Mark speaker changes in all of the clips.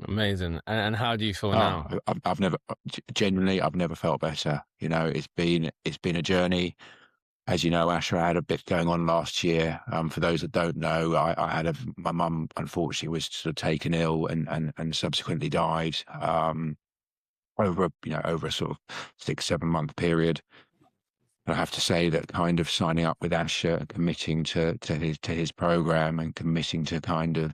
Speaker 1: Amazing. And how do you feel
Speaker 2: Oh,
Speaker 1: now?
Speaker 2: I've never genuinely, I've never felt better. You know, it's been a journey. As you know, Asher, I had a bit going on last year. For those that don't know, I had my mum unfortunately was sort of taken ill and subsequently died. Over a sort of 6, 7 month period. I have to say that kind of signing up with Asher and committing to his program and committing to kind of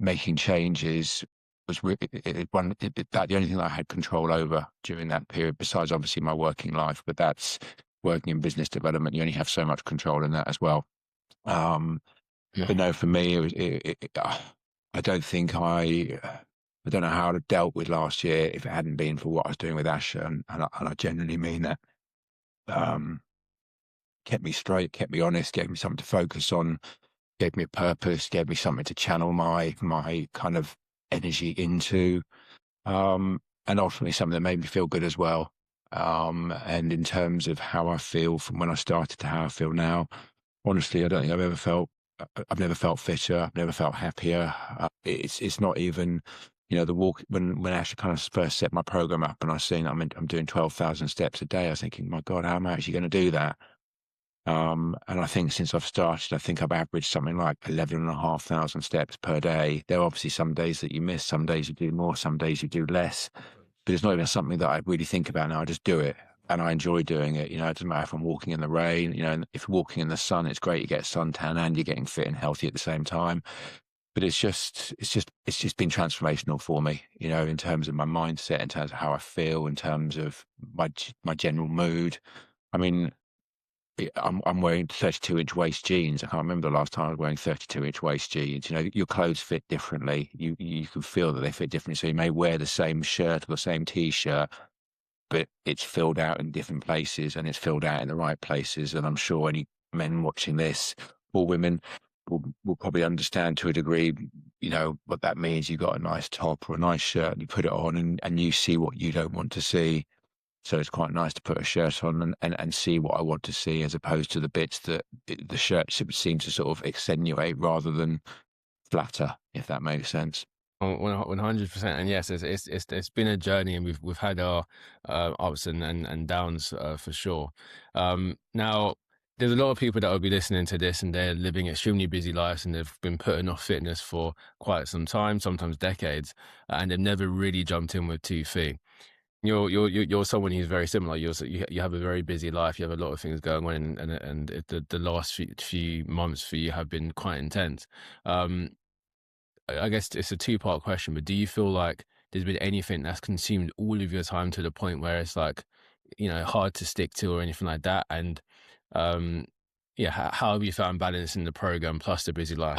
Speaker 2: making changes was that the only thing that I had control over during that period, besides obviously my working life. But that's working in business development. You only have so much control in that as well. Um,
Speaker 1: Yeah.
Speaker 2: but no, for me, I don't think I don't know how I'd have dealt with last year if it hadn't been for what I was doing with Asher, and I genuinely mean that. Um, Kept me straight, kept me honest, gave me something to focus on, gave me a purpose, gave me something to channel my kind of energy into, and ultimately something that made me feel good as well. And in terms of how I feel from when I started to how I feel now, honestly, I don't think I've never felt fitter. I've never felt happier. It's not even, the walk when I actually kind of first set my program up and I was seeing I'm doing 12,000 steps a day. I was thinking, my God, how am I actually going to do that? And I think since I've started, I think I've averaged something like 11,500 steps per day. There are obviously some days that you miss, some days you do more, some days you do less, but it's not even something that I really think about now. I just do it and I enjoy doing it. It doesn't matter if I'm walking in the rain, and if you're walking in the sun, it's great. You get suntan and you're getting fit and healthy at the same time. But it's just been transformational for me, in terms of my mindset, in terms of how I feel, in terms of my general mood. I mean, I'm wearing 32-inch waist jeans. I can't remember the last time I was wearing 32-inch waist jeans. Your clothes fit differently. You can feel that they fit differently. So you may wear the same shirt or the same t-shirt, but it's filled out in different places and it's filled out in the right places. And I'm sure any men watching this or women will probably understand to a degree, what that means. You got a nice top or a nice shirt and you put it on and you see what you don't want to see. So it's quite nice to put a shirt on and see what I want to see, as opposed to the bits that the shirt seems to sort of extenuate rather than flatter, if that makes sense.
Speaker 1: 100%. And yes, it's been a journey, and we've had our ups and downs for sure. Now, there's a lot of people that will be listening to this, and they're living extremely busy lives, and they've been putting off fitness for quite some time, sometimes decades, and they've never really jumped in with 2 feet. You're someone who's very similar. You have a very busy life. You have a lot of things going on, the last few months for you have been quite intense. Um, I guess it's a two-part question, but do you feel like there's been anything that's consumed all of your time to the point where it's like, hard to stick to or anything like that? And um, yeah, how have you found balancing the program plus the busy life?